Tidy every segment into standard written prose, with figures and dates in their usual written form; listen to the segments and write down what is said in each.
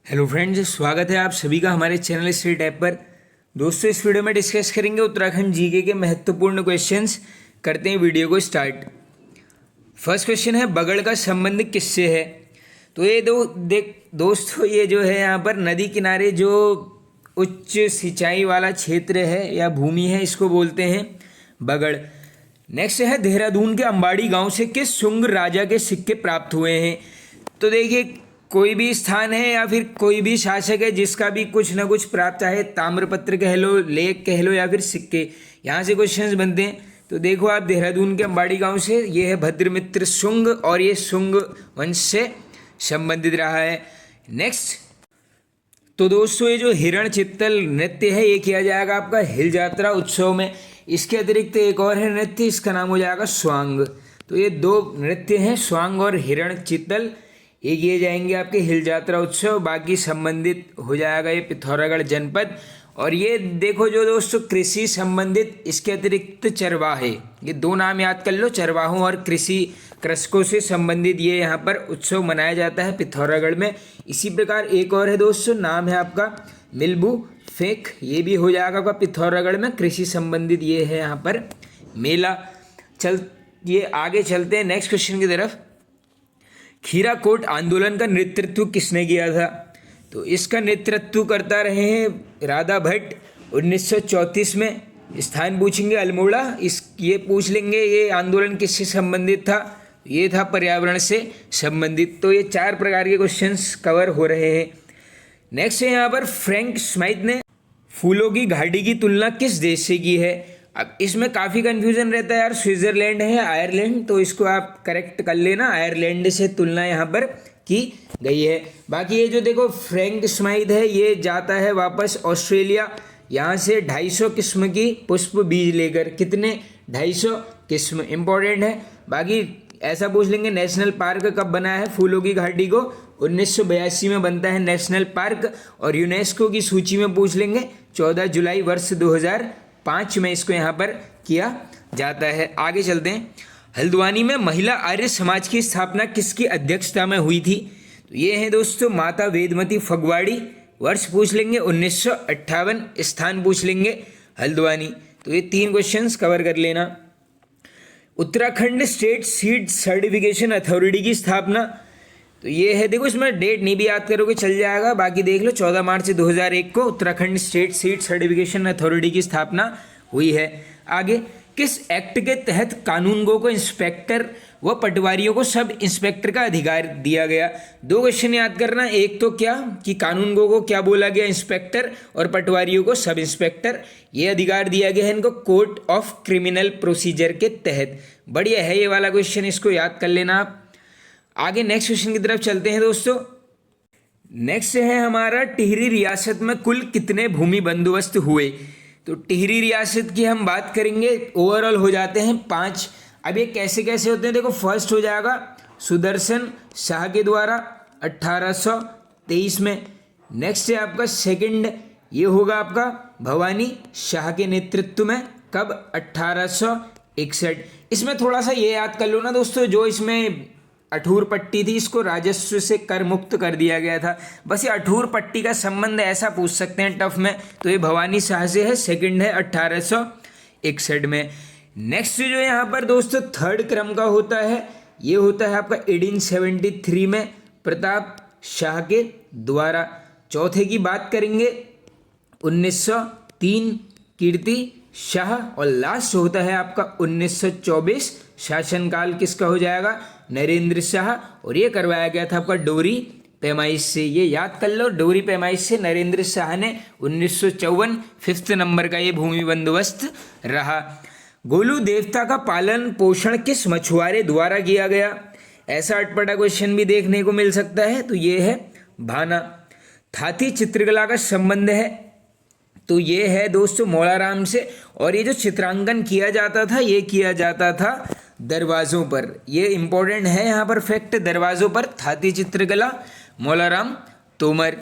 Hello friends, स्वागत है आप सभी का हमारे चैनल स्टडी टैब पर। दोस्तों, इस वीडियो में डिस्कस करेंगे उत्तराखंड जीके के महत्वपूर्ण क्वेश्चंस। करते हैं वीडियो को स्टार्ट। फर्स्ट क्वेश्चन है, बगड़ का संबंध किससे है? तो ये दोस्तों, ये जो है यहाँ पर नदी किनारे जो उच्च सिंचाई वाला क्षेत्र है या भूमि है, इसको बोलते हैं बगड़। नेक्स्ट है, देहरादून के अंबाड़ी गांव से किस शुंग राजा के सिक्के प्राप्त हुए हैं? तो देखिए, कोई भी स्थान है या फिर कोई भी शासक है जिसका भी कुछ ना कुछ प्राप्त, चाहे ताम्रपत्र कह लो, लेख कह लो या फिर सिक्के, यहाँ से क्वेश्चंस बनते हैं। तो देखो आप, देहरादून के अंबाड़ी गांव से, ये है भद्रमित्र शुंग और ये शुंग वंश से संबंधित रहा है। नेक्स्ट, तो दोस्तों, ये जो हिरण चित्तल नृत्य है ये किया जाएगा आपका हिल यात्रा उत्सव में। इसके अतिरिक्त एक और है नृत्य, इसका नाम हो जाएगा स्वांग। तो ये दो नृत्य हैं, स्वांग और हिरण चित्तल, ये किए जाएंगे आपके हिल यात्रा उत्सव। बाकी संबंधित हो जाएगा ये पिथौरागढ़ जनपद। और ये देखो जो दोस्तों, कृषि संबंधित, इसके अतिरिक्त चरवाहे, ये दो नाम याद कर लो, चरवाहों और कृषकों से संबंधित ये यहाँ पर उत्सव मनाया जाता है पिथौरागढ़ में। इसी प्रकार एक और है दोस्तों, नाम है आपका मिल्बू फेंक, ये भी हो जाएगा आपका पिथौरागढ़ में, कृषि संबंधित ये है यहाँ पर मेला। ये आगे चलते हैं नेक्स्ट क्वेश्चन की तरफ। खीराकोट आंदोलन का नेतृत्व किसने किया था? तो इसका नेतृत्व करता रहे हैं राधा भट्ट 1934 में। स्थान पूछेंगे अल्मोड़ा, ये पूछ लेंगे ये आंदोलन किससे संबंधित था? ये था पर्यावरण से संबंधित। तो ये 4 प्रकार के क्वेश्चंस कवर हो रहे हैं। नेक्स्ट है यहाँ पर, फ्रैंक स्माइथ ने फूलों की घाटी की तुलना किस देश से की है? अब इसमें काफ़ी कन्फ्यूजन रहता है यार, स्विट्जरलैंड है या आयरलैंड, तो इसको आप करेक्ट कर लेना, आयरलैंड से तुलना यहाँ पर की गई है। बाकी ये जो देखो फ्रैंक स्माइथ है, ये जाता है वापस ऑस्ट्रेलिया, यहाँ से 250 किस्म की पुष्प बीज लेकर। कितने? 250 किस्म, इंपॉर्टेंट है। बाकी ऐसा पूछ लेंगे, नेशनल पार्क कब बना है फूलों की घाटी को? 1982 में बनता है नेशनल पार्क। और यूनेस्को की सूची में पूछ लेंगे, 14 जुलाई वर्ष 2005 में इसको यहाँ पर किया जाता है। आगे चलते हैं। हल्द्वानी में महिला आर्य समाज की स्थापना किसकी अध्यक्षता में हुई थी? तो ये है दोस्तों माता वेदमती फगवाड़ी। वर्ष पूछ लेंगे 1958, स्थान पूछ लेंगे हल्द्वानी। तो ये 3 क्वेश्चंस कवर कर लेना। Uttarakhand state seed certification authority की स्थापना, तो ये है, देखो इसमें डेट नहीं भी याद करोगे चल जाएगा, बाकी देख लो, 14 मार्च 2001 को Uttarakhand state seed certification authority की स्थापना हुई है। आगे, किस एक्ट के तहत कानूनगो को इंस्पेक्टर व पटवारियों को सब इंस्पेक्टर का अधिकार दिया गया? 2 क्वेश्चन याद करना, एक तो क्या कि कानूनगो को क्या बोला गया, इंस्पेक्टर, और पटवारियों को सब इंस्पेक्टर। ये अधिकार दिया गया है इनको कोर्ट ऑफ क्रिमिनल प्रोसीजर के तहत। बढ़िया है ये वाला क्वेश्चन, इसको याद कर लेना आप। आगे नेक्स्ट क्वेश्चन की तरफ चलते हैं दोस्तों। नेक्स्ट है हमारा, टिहरी रियासत में कुल कितने भूमि बंदोबस्त हुए? तो टिहरी रियासत की हम बात करेंगे, ओवरऑल हो जाते हैं 5। अब ये कैसे कैसे होते हैं, देखो फर्स्ट हो जाएगा सुदर्शन शाह के द्वारा 1823 में। नेक्स्ट है आपका सेकंड, ये होगा आपका भवानी शाह के नेतृत्व में, कब? 1861। इसमें थोड़ा सा ये याद कर लो ना दोस्तों, जो इसमें अठूर पट्टी थी, इसको राजस्व से कर मुक्त कर दिया गया था। बस ये अठूर पट्टी का संबंध ऐसा पूछ सकते हैं टफ में, तो ये भवानी शाह से है, सेकंड है 1861 में। नेक्स्ट जो यहाँ पर दोस्तों थर्ड क्रम का होता है, ये होता है आपका 1873 में प्रताप शाह के द्वारा। चौथे की बात करेंगे 1903 कीर्ति शाह, और लास्ट होता है आपका 1924, शासनकाल किसका हो जाएगा? नरेंद्र शाह। और ये करवाया गया था आपका डोरी पैमाइश से, ये याद कर लो, डोरी पैमाइश से नरेंद्र शाह ने 1954, 5th नंबर का ये भूमि बंदोबस्त रहा। गोलू देवता का पालन पोषण किस मछुआरे द्वारा किया गया? ऐसा अटपटा क्वेश्चन भी देखने को मिल सकता है, तो ये है भाना। थाती चित्रकला का संबंध है, तो ये है दोस्तों मौलाराम से। और ये जो चित्रांकन किया जाता था, ये किया जाता था दरवाज़ों पर। ये इंपॉर्टेंट है यहाँ पर फैक्ट, दरवाज़ों पर थाती चित्रकला, मौलाराम तोमर।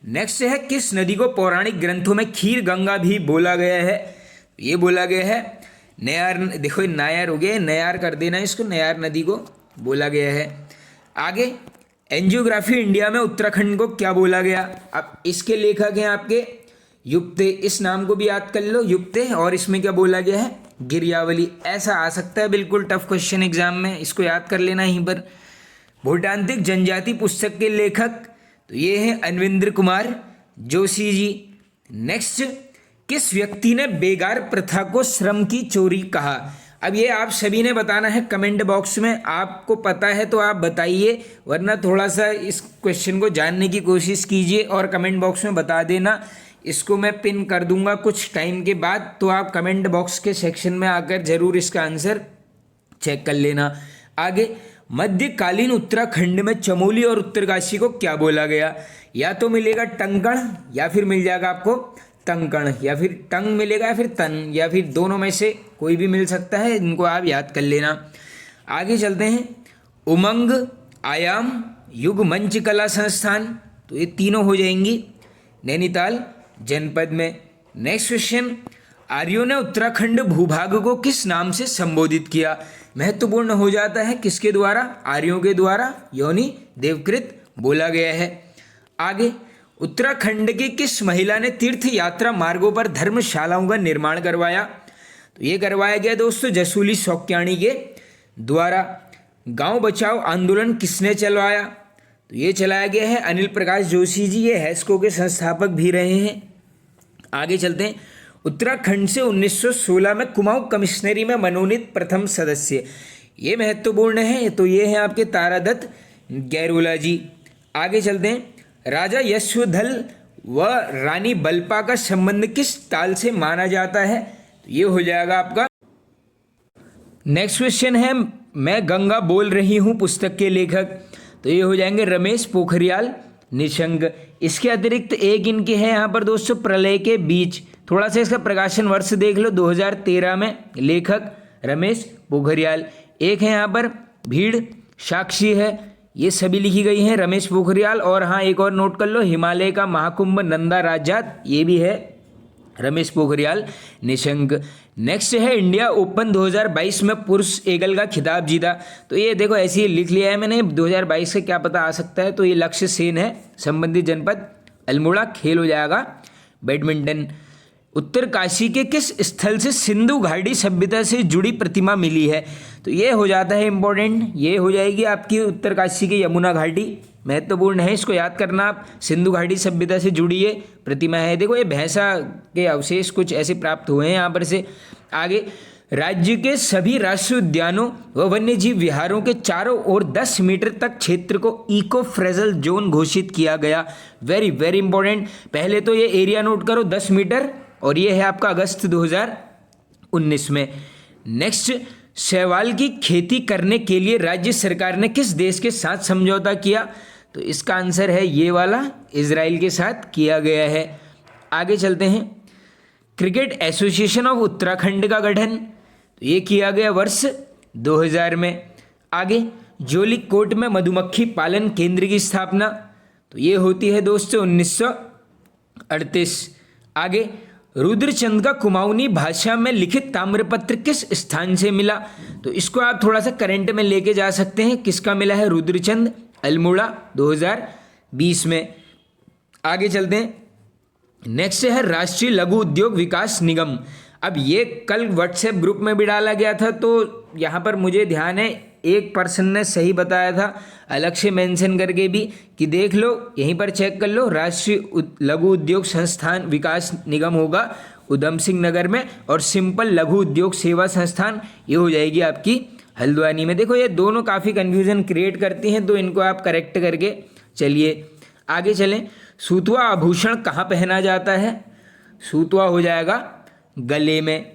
नेक्स्ट है, किस नदी को पौराणिक ग्रंथों में खीर गंगा भी बोला गया है? ये बोला गया है नयार, देखो नायार हो गया, नयार कर देना इसको, नयार नदी को बोला गया है। आगे एंजियोग्राफी इंडिया में उत्तराखंड को क्या बोला गया? अब इसके लेखक हैं आपके युक्ते, इस नाम को भी याद कर लो युक्ते, और इसमें क्या बोला गया है? गिरियावली। ऐसा आ सकता है बिल्कुल टफ क्वेश्चन एग्जाम में, इसको याद कर लेना यहीं पर। भूटांत्रिक जनजाति पुस्तक के लेखक तो ये हैं अनविंद्र कुमार जोशी जी। नेक्स्ट, किस व्यक्ति ने बेगार प्रथा को श्रम की चोरी कहा? अब ये आप सभी ने बताना है कमेंट बॉक्स में, आपको पता है तो आप बताइए, वरना थोड़ा सा इस क्वेश्चन को जानने की कोशिश कीजिए और कमेंट बॉक्स में बता देना। इसको मैं पिन कर दूंगा कुछ टाइम के बाद, तो आप कमेंट बॉक्स के सेक्शन में आकर जरूर इसका आंसर चेक कर लेना। आगे, मध्यकालीन उत्तराखंड में चमोली और उत्तरकाशी को क्या बोला गया? या तो मिलेगा टंकण या फिर मिल जाएगा आपको तंकण, या फिर टंग मिलेगा या फिर तन, या फिर दोनों में से कोई भी मिल सकता है, इनको आप याद कर लेना। आगे चलते हैं, उमंग, आयाम, युग मंच कला संस्थान, तो ये तीनों हो जाएंगी नैनीताल जनपद में। नेक्स्ट क्वेश्चन, आर्यों ने उत्तराखंड भूभाग को किस नाम से संबोधित किया? महत्वपूर्ण हो जाता है, किसके द्वारा? आर्यों के द्वारा, योनि देवकृत बोला गया है। आगे, उत्तराखंड की किस महिला ने तीर्थ यात्रा मार्गों पर धर्मशालाओं का निर्माण करवाया? तो ये करवाया गया दोस्तों जसूली सौक्याणी के द्वारा। गांव बचाओ आंदोलन किसने चलवाया? तो ये चलाया गया है अनिल प्रकाश जोशी जी, ये हैस्को के संस्थापक भी रहे हैं। आगे चलते हैं, उत्तराखंड से 1916 में कुमाऊं कमिश्नरी में मनोनीत प्रथम सदस्य, ये महत्वपूर्ण है, तो ये हैं आपके तारादत्त गैरोला जी। आगे चलते हैं, राजा यशोधल व रानी बल्पा का संबंध किस ताल से माना जाता है? तो ये हो जाएगा आपका। नेक्स्ट क्वेश्चन है, मैं गंगा बोल रही हूँ पुस्तक के लेखक, तो ये हो जाएंगे रमेश पोखरियाल निशंक। इसके अतिरिक्त एक इनके हैं यहाँ पर दोस्तों, प्रलय के बीच, थोड़ा सा इसका प्रकाशन वर्ष देख लो, 2013 में, लेखक रमेश पोखरियाल। एक है यहाँ पर भीड़ साक्षी है, ये सभी लिखी गई हैं रमेश पोखरियाल। और हाँ, एक और नोट कर लो, हिमालय का महाकुंभ नंदा राजात, ये भी है रमेश पोखरियाल निशंक। नेक्स्ट है, इंडिया ओपन 2022 में पुरुष एकल का खिताब जीता, तो ये देखो ऐसे ही लिख लिया है मैंने, 2022 से क्या पता आ सकता है, तो ये लक्ष्य सेन है, संबंधित जनपद अल्मोड़ा, खेल हो जाएगा बैडमिंटन। उत्तरकाशी के किस स्थल से सिंधु घाटी सभ्यता से जुड़ी प्रतिमा मिली है? तो ये हो जाता है इंपॉर्टेंट, ये हो जाएगी आपकी उत्तरकाशी की यमुना घाटी, महत्वपूर्ण है, इसको याद करना आप। सिंधु घाटी सभ्यता से जुड़ी ये प्रतिमा है। देखो ये भैंसा के अवशेष कुछ ऐसे प्राप्त हुए हैं यहाँ पर से। आगे, राज्य के सभी राष्ट्रीय उद्यानों व वन्यजीव विहारों के चारों ओर 10 मीटर तक क्षेत्र को इको फ्रेजल जोन घोषित किया गया। वेरी वेरी इंपॉर्टेंट, पहले तो ये एरिया नोट करो 10 मीटर, और ये है आपका अगस्त 2019 में। नेक्स्ट, शैवाल की खेती करने के लिए राज्य सरकार ने किस देश के साथ समझौता किया? तो इसका आंसर है ये वाला, इजराइल के साथ किया गया है। आगे चलते हैं, क्रिकेट एसोसिएशन ऑफ उत्तराखंड का गठन, तो ये किया गया वर्ष 2000 में। आगे, जोलीकोट में मधुमक्खी पालन केंद्र की स्थापना, तो ये होती है दोस्तों 1938। आगे, रुद्रचंद का कुमाऊनी भाषा में लिखित ताम्रपत्र किस स्थान से मिला? तो इसको आप थोड़ा सा करंट में लेके जा सकते हैं, किसका मिला है? रुद्रचंद, अल्मोड़ा, 2020 में। आगे चलते हैं, नेक्स्ट है राष्ट्रीय लघु उद्योग विकास निगम। अब ये कल व्हाट्सएप ग्रुप में भी डाला गया था, तो यहाँ पर मुझे ध्यान है एक पर्सन ने सही बताया था, अलग से मेंशन करके भी, कि देख लो यहीं पर चेक कर लो, राष्ट्रीय लघु उद्योग संस्थान विकास निगम होगा उधम सिंह नगर में, और सिंपल लघु उद्योग सेवा संस्थान ये हो जाएगी आपकी हल्द्वानी में। देखो ये दोनों काफ़ी कन्फ्यूजन क्रिएट करती हैं, तो इनको आप करेक्ट करके चलिए आगे चलें। सूतवा आभूषण कहाँ पहना जाता है? सूतवा हो जाएगा गले में।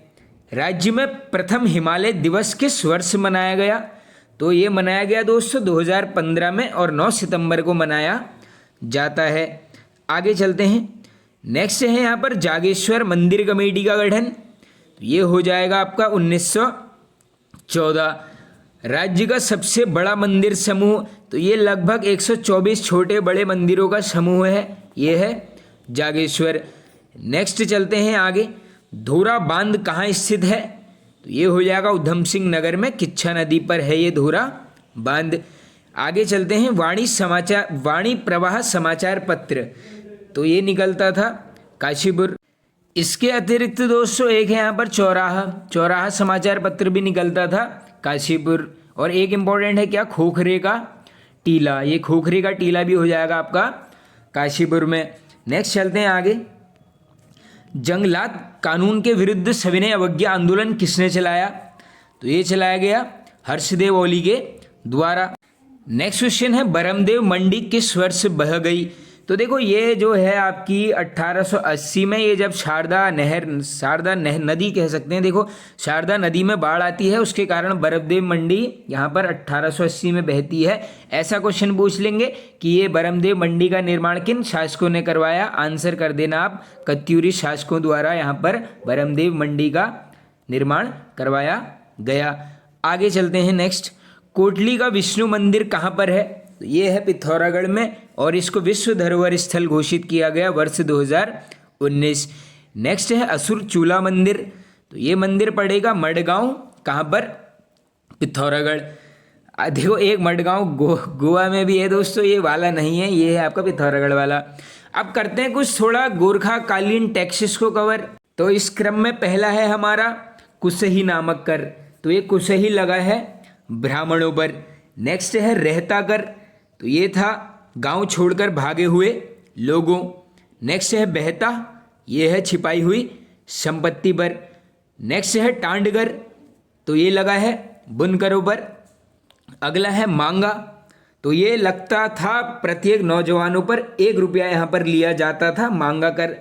राज्य में प्रथम हिमालय दिवस किस वर्ष मनाया गया? तो ये मनाया गया दोस्तों 2015 में, और 9 सितंबर को मनाया जाता है। आगे चलते हैं, नेक्स्ट है यहाँ पर जागेश्वर मंदिर कमेटी का गठन, तो ये हो जाएगा आपका 1914। राज्य का सबसे बड़ा मंदिर समूह, तो ये लगभग 124 छोटे बड़े मंदिरों का समूह है, ये है जागेश्वर। नेक्स्ट चलते हैं आगे, धोरा बांध कहाँ स्थित है? तो ये हो जाएगा उधम सिंह नगर में, किच्छा नदी पर है ये धोरा बांध। आगे चलते हैं, वाणी प्रवाह समाचार पत्र, तो ये निकलता था काशीपुर। इसके अतिरिक्त दोस्तों एक है यहाँ पर चौराहा समाचार पत्र भी निकलता था काशीपुर। और एक इम्पोर्टेंट है क्या, खोखरे का टीला, ये खोखरे का टीला भी हो जाएगा आपका काशीपुर में। नेक्स्ट चलते हैं आगे, जंगलात कानून के विरुद्ध सविनय अवज्ञा आंदोलन किसने चलाया, तो ये चलाया गया हर्षदेव ओली के द्वारा। नेक्स्ट क्वेश्चन है, बरमदेव मंडी किस वर्ष बह गई, तो देखो ये जो है आपकी 1880 में, ये जब शारदा नदी कह सकते हैं, देखो शारदा नदी में बाढ़ आती है, उसके कारण बरमदेव मंडी यहाँ पर 1880 में बहती है। ऐसा क्वेश्चन पूछ लेंगे कि ये बरमदेव मंडी का निर्माण किन शासकों ने करवाया, आंसर कर देना आप, कत्यूरी शासकों द्वारा यहाँ पर बरमदेव मंडी का निर्माण करवाया गया। आगे चलते हैं नेक्स्ट, कोटली का विष्णु मंदिर कहाँ पर है, तो ये है पिथौरागढ़ में और इसको विश्व धरोहर स्थल घोषित किया गया वर्ष 2019। नेक्स्ट है असुर चूला मंदिर, तो ये मंदिर पड़ेगा मडगांव, कहाँ पर, पिथौरागढ़। देखो एक मडगांव गोवा में भी है दोस्तों, ये वाला नहीं है, ये है आपका पिथौरागढ़ वाला। अब करते हैं कुछ थोड़ा गोरखाकालीन टैक्सेस को कवर। तो इस क्रम में पहला है हमारा कुसही नामक कर, तो ये कुसही लगा है ब्राह्मणों पर। नेक्स्ट है रहता कर, तो ये था गांव छोड़कर भागे हुए लोगों। नेक्स्ट है बहता, ये है छिपाई हुई संपत्ति पर। नेक्स्ट है टांडगर, तो ये लगा है बुनकरों पर। अगला है मांगा, तो ये लगता था प्रत्येक नौजवानों पर 1 रुपया यहाँ पर लिया जाता था, मांगा कर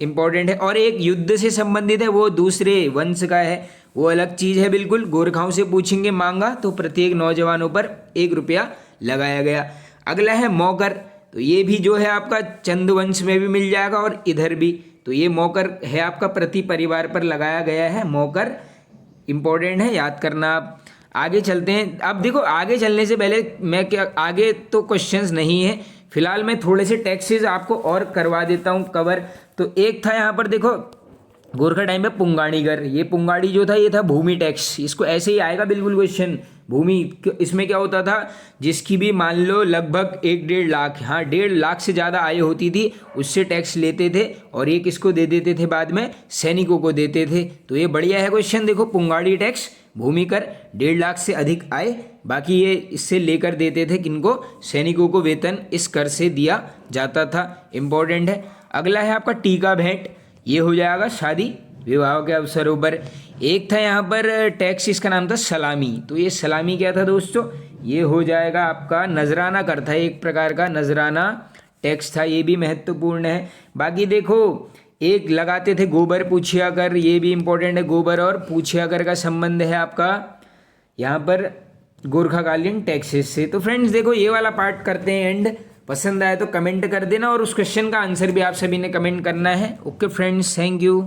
इंपॉर्टेंट है। और एक युद्ध से संबंधित है, वो दूसरे वंश का है, वो अलग चीज़ है बिल्कुल। गोरखाओं से पूछेंगे मांगा, तो प्रत्येक नौजवानों पर 1 रुपया लगाया गया। अगला है मौकर, तो ये भी जो है आपका चंद वंश में भी मिल जाएगा और इधर भी, तो ये मौकर है आपका प्रति परिवार पर लगाया गया है, मौकर इंपॉर्टेंट है, याद करना आप। आगे चलते हैं। अब देखो आगे चलने से पहले मैं क्या, आगे तो क्वेश्चंस नहीं है फिलहाल, मैं थोड़े से टैक्सेस आपको और करवा देता हूँ कवर। तो एक था यहाँ पर देखो गोरखा टाइम में पुंगाड़ी कर, ये पुंगाड़ी जो था ये था भूमि टैक्स, इसको ऐसे ही आएगा बिल्कुल क्वेश्चन। भूमि, इसमें क्या होता था, जिसकी भी मान लो लगभग 1-1.5 लाख, हाँ 1.5 लाख से ज़्यादा आय होती थी, उससे टैक्स लेते थे और ये किसको दे देते थे, बाद में सैनिकों को देते थे। तो ये बढ़िया है क्वेश्चन, देखो पुंगाड़ी टैक्स, भूमि कर, 1.5 लाख से अधिक आय, बाकी ये इससे लेकर देते थे किनको, सैनिकों को वेतन इस कर से दिया जाता था, इम्पोर्टेंट है। अगला है आपका टीका भेंट, ये हो जाएगा शादी विवाह के अवसरों पर। एक था यहाँ पर टैक्स, इसका नाम था सलामी, तो ये सलामी क्या था दोस्तों, ये हो जाएगा आपका नजराना कर था, एक प्रकार का नजराना टैक्स था, ये भी महत्वपूर्ण है। बाकी देखो एक लगाते थे गोबर पूछिया कर, ये भी इंपॉर्टेंट है, गोबर और पूछिया कर का संबंध है आपका यहाँ पर गोरखाकालीन टैक्सेस से। तो फ्रेंड्स देखो ये वाला पार्ट करते हैं एंड, पसंद आए तो कमेंट कर देना और उस क्वेश्चन का आंसर भी आप सभी ने कमेंट करना है। Okay friends, thank you.